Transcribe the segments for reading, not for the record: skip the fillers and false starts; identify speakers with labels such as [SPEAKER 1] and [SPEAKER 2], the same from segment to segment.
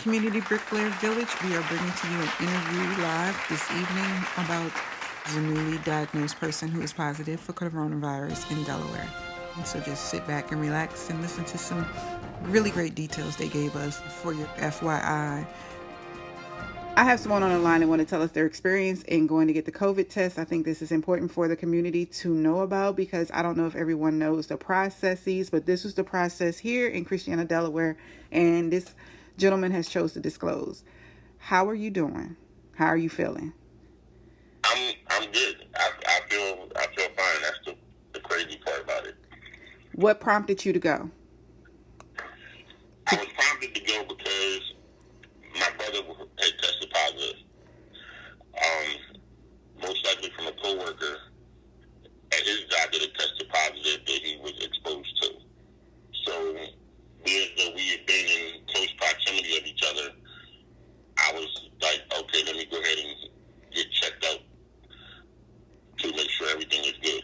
[SPEAKER 1] Community Bricklayer Village, we are bringing to you an interview live this evening about the newly diagnosed person who is positive for coronavirus in Delaware. And so just sit back and relax and listen to some really great details they gave us for your FYI. I have someone on the line that want to tell us their experience in going to get the COVID test. I think this is important for the community to know about because I don't know if everyone knows the processes, but this was the process here in Christiana, Delaware, and this gentleman has chose to disclose. How are you doing? How are you feeling?
[SPEAKER 2] I'm good. I feel fine. That's the crazy part about it.
[SPEAKER 1] What prompted you to go?
[SPEAKER 2] I was prompted to go because my brother had tested positive. Most likely from a coworker at his job that had tested positive that he was exposed to. So being that we had been in close proximity of each other, I was like, okay, let me go ahead and get checked out to make sure everything is good.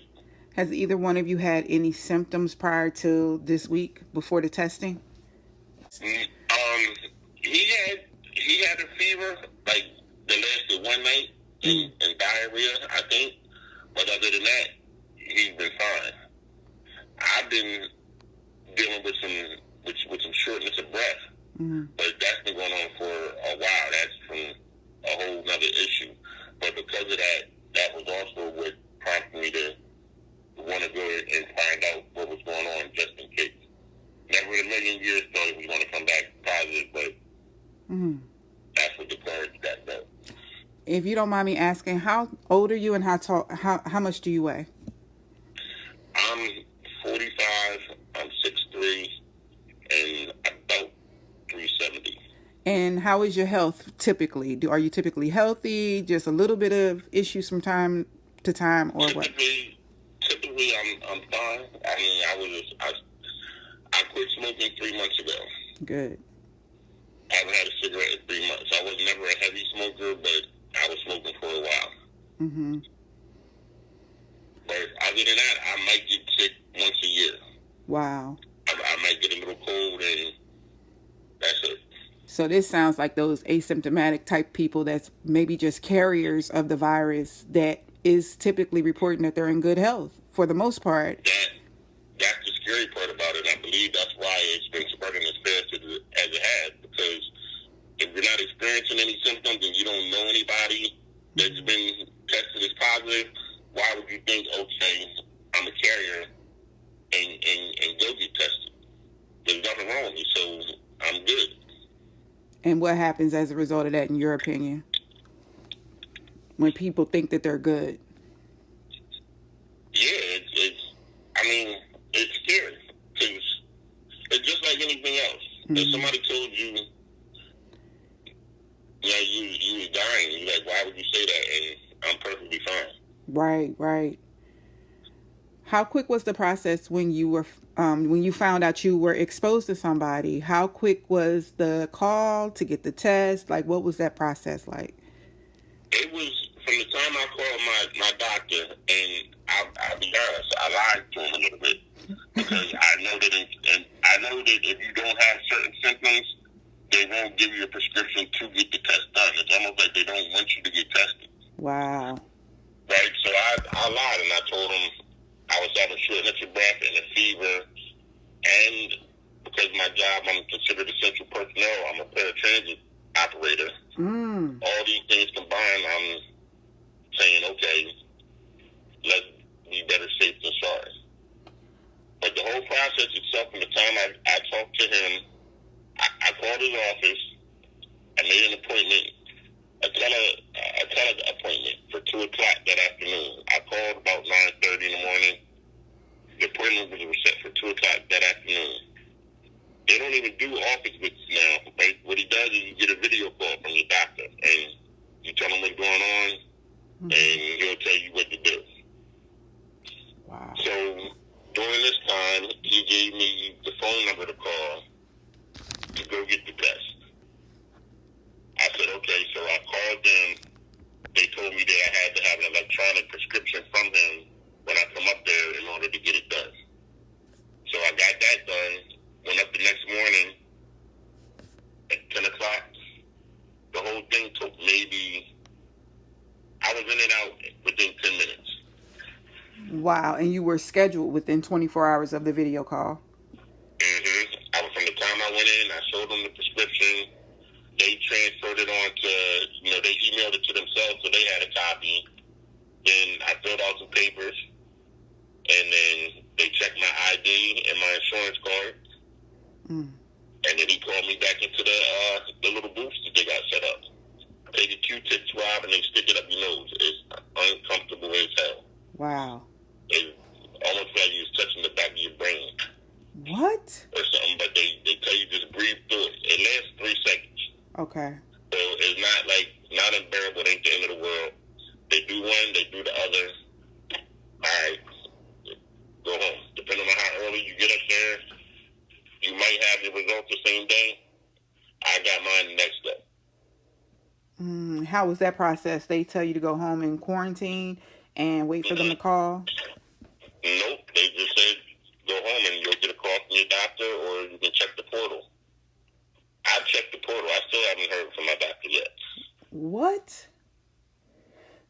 [SPEAKER 1] Has either one of you had any symptoms prior to this week before the testing?
[SPEAKER 2] He had a fever like that lasted one night and diarrhea, I think. But other than that, he's been fine. I've been dealing with some shortness of breath, but that's been going on for a while. That's from a whole nother issue. But because of that, that was also what prompted me to want to go and find out what was going on, just in case. Never in a million years thought it was going to come back positive, but that's what declared that though.
[SPEAKER 1] If you don't mind me asking, how old are you and how much do you weigh?
[SPEAKER 2] I'm 45, I'm 6'3", and about 370.
[SPEAKER 1] And how is your health typically? Are you typically healthy? Just a little bit of issues from time to time, or what?
[SPEAKER 2] Typically, I'm fine. I mean, I quit smoking 3 months ago.
[SPEAKER 1] Good.
[SPEAKER 2] I haven't had a cigarette in 3 months. I was never a heavy smoker, but I was smoking for a while. But other than that, I might get sick once a year.
[SPEAKER 1] Wow.
[SPEAKER 2] I might get a little cold, and that's it.
[SPEAKER 1] So this sounds like those asymptomatic type people that's maybe just carriers of the virus that is typically reporting that they're in good health for the most part.
[SPEAKER 2] That's the scary part about it. I believe that's why it's been spreading as fast as it has, because if you're not experiencing any symptoms and you don't know anybody that's been tested as positive, why would you think, okay, I'm a carrier and go get tested? There's nothing wrong with me, so I'm good.
[SPEAKER 1] And what happens as a result of that, in your opinion, when people think that they're good?
[SPEAKER 2] Yeah, it's scary, because it's just like anything else. If somebody told you, you was dying, you're like, why would you say that? And I'm perfectly fine.
[SPEAKER 1] Right. How quick was the process when you found out you were exposed to somebody? How quick was the call to get the test? Like, what was that process like?
[SPEAKER 2] It was from the time I called my doctor, and I'll be honest, I lied to him a little bit, because I know that if you don't have certain symptoms, they won't give you a prescription to get the test done. It's almost like they don't want you to get tested.
[SPEAKER 1] Wow.
[SPEAKER 2] Right? So I lied, and I told him I was having shortness of breath and a fever, and because my job, I'm considered essential personnel. I'm a paratransit operator. All these things combined, I'm saying, okay, let's be better safe than sorry. But the whole process itself, from the time I talked to him, I called his office, I made an appointment, a tele appointment for 2 o'clock that afternoon. I called about 9:30 in the morning. The appointment was set for 2 o'clock that afternoon. They don't even do office visits now. Right? What he does is you get a video call from your doctor, and you tell him what's going on, and he'll tell you what to do.
[SPEAKER 1] Wow.
[SPEAKER 2] So during this time, he gave me the phone number to call to go get the test. I said, okay, so I called them. They told me that I had to have an electronic prescription from him when I come up there in order to get it done. So I got that done, went up the next morning,
[SPEAKER 1] Wow. And you were scheduled within 24 hours of the video call.
[SPEAKER 2] From the time I went in, I showed them the prescription. They transferred it on to, they emailed it to themselves, so they had a copy. Then I filled out some papers, and then they checked my ID and my insurance card. And then he called me back into the little booths that they got set up. Take a Q-tip swab and they stick it up your nose. It's uncomfortable as hell.
[SPEAKER 1] Wow.
[SPEAKER 2] It's almost like you're touching the back of your brain.
[SPEAKER 1] What?
[SPEAKER 2] Or something, but they tell you just breathe through it. It lasts 3 seconds.
[SPEAKER 1] Okay.
[SPEAKER 2] So it's not unbearable. It ain't the end of the world. They do one, they do the other. All right, go home. Depending on how early you get up there, you might have your results the same day. I got mine the next day.
[SPEAKER 1] How was that process? They tell you to go home and quarantine and wait for them to call?
[SPEAKER 2] Nope. They just said go home and you'll get a call from your doctor, or you can check the portal. I've checked the portal. I still haven't heard from my doctor yet.
[SPEAKER 1] What?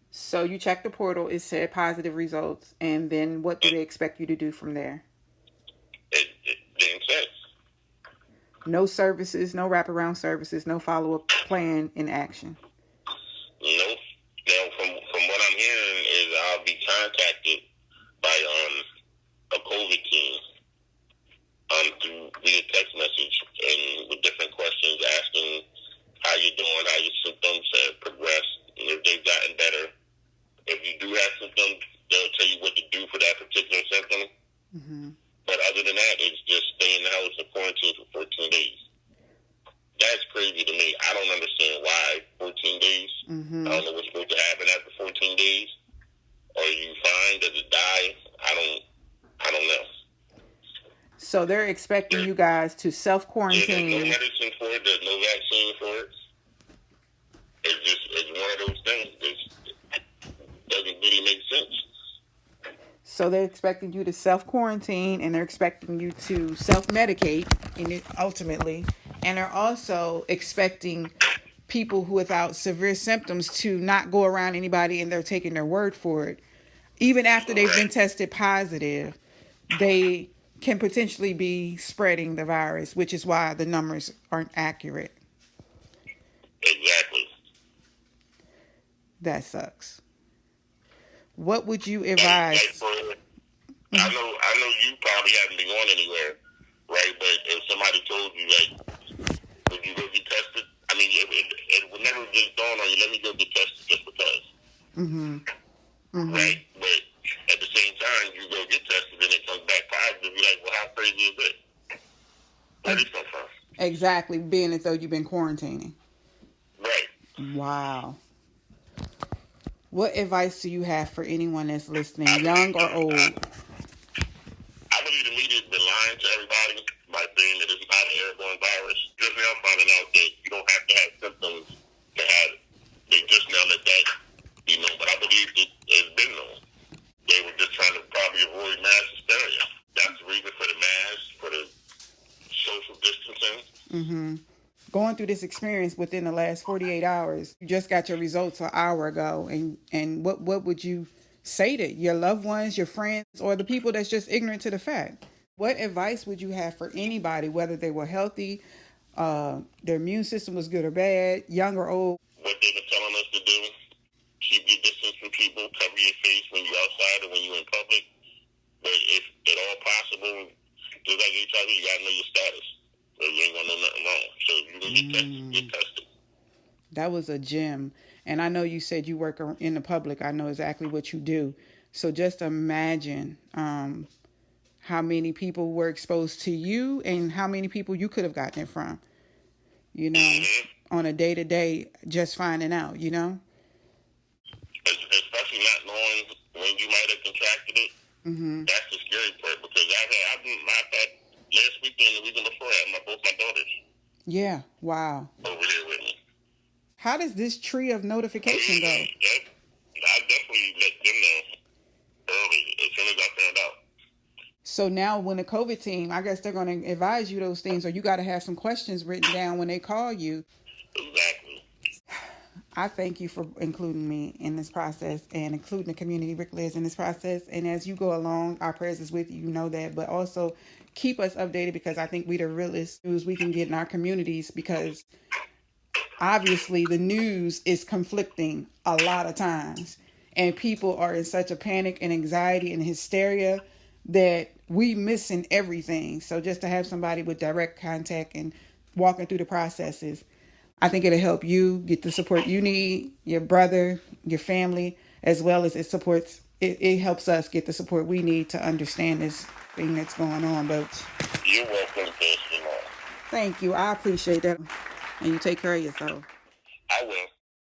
[SPEAKER 1] So you checked the portal, it said positive results, and then what do they expect you to do from there?
[SPEAKER 2] It didn't say.
[SPEAKER 1] No services, no wraparound services, no follow-up plan in action.
[SPEAKER 2] Nope. Now, from what I'm hearing is I'll be contacted by a COVID team through via text message and with different questions asking how you're doing, how your symptoms have progressed, and if they've gotten better. If you do have symptoms, they'll tell you what to do for that particular symptom. But other than that, it's just stay in the house and quarantine for 14 days. That's crazy to me. I don't understand why 14 days. I don't know what's supposed to happen after 14 days. Are you fine? Does it die? I don't know. So
[SPEAKER 1] they're expecting you guys to self-quarantine.
[SPEAKER 2] Yeah, there's no medicine for it. There's no vaccine for it. It's one of those things that doesn't really make sense.
[SPEAKER 1] So they're expecting you to self-quarantine, and they're expecting you to self-medicate ultimately. And they're also expecting people who without severe symptoms to not go around anybody, and they're taking their word for it. Even after they've been tested positive, they can potentially be spreading the virus, which is why the numbers aren't accurate.
[SPEAKER 2] Exactly.
[SPEAKER 1] That sucks. What would you advise?
[SPEAKER 2] I know you probably haven't been going anywhere, right? But if somebody told you, would you go get tested? I mean, it would never just dawn on you, let me go get tested just because. Right? But at the same time, you go get tested and it comes back positive, you're like, well, how crazy is it? Where did it come from?
[SPEAKER 1] Exactly, being as though you've been quarantining.
[SPEAKER 2] Right.
[SPEAKER 1] Wow. What advice do you have for anyone that's listening, young or old?
[SPEAKER 2] I believe the media's been lying to everybody by saying that it's not an airborne virus. Just now finding out that you don't have to have symptoms to have it. They just now let that be known. But I believe it's been known. They were just trying to probably avoid mass hysteria. That's the reason for the masks, for the social distancing.
[SPEAKER 1] Going through this experience within the last 48 hours, you just got your results an hour ago, and what would you say to your loved ones, your friends, or the people that's just ignorant to the fact? What advice would you have for anybody, whether they were healthy, their immune system was good or bad, young or old?
[SPEAKER 2] What they've been telling us to do, keep your distance from people, cover your face when you're outside or when you're in public. But if at all possible, just like HIV, you got to know your status. So you ain't going to know nothing wrong. So if you're going to get tested, get tested.
[SPEAKER 1] That was a gem. And I know you said you work in the public. I know exactly what you do. So just imagine how many people were exposed to you and how many people you could have gotten it from, on a day-to-day, just finding out,
[SPEAKER 2] Especially not knowing when you might have contracted it. That's the scary part, because I've had last weekend, the weekend before, I had both my daughters.
[SPEAKER 1] Yeah, wow.
[SPEAKER 2] Over here with me.
[SPEAKER 1] How does this tree of notification go?
[SPEAKER 2] I definitely let them know early, as soon as I found out.
[SPEAKER 1] So now when the COVID team, I guess they're going to advise you those things, or you got to have some questions written down when they call you.
[SPEAKER 2] Exactly.
[SPEAKER 1] I thank you for including me in this process and including the community Rick Liz in this process. And as you go along, our prayers is with you, you know that, but also keep us updated, because I think we the realest news we can get in our communities, because obviously the news is conflicting a lot of times, and people are in such a panic and anxiety and hysteria that we missing everything. So just to have somebody with direct contact and walking through the processes, I think it'll help you get the support you need, your brother, your family, as well as it helps us get the support we need to understand this thing that's going on. But
[SPEAKER 2] You're welcome, Pastor Law.
[SPEAKER 1] thank you. I appreciate that. And you take care of yourself.
[SPEAKER 2] I will.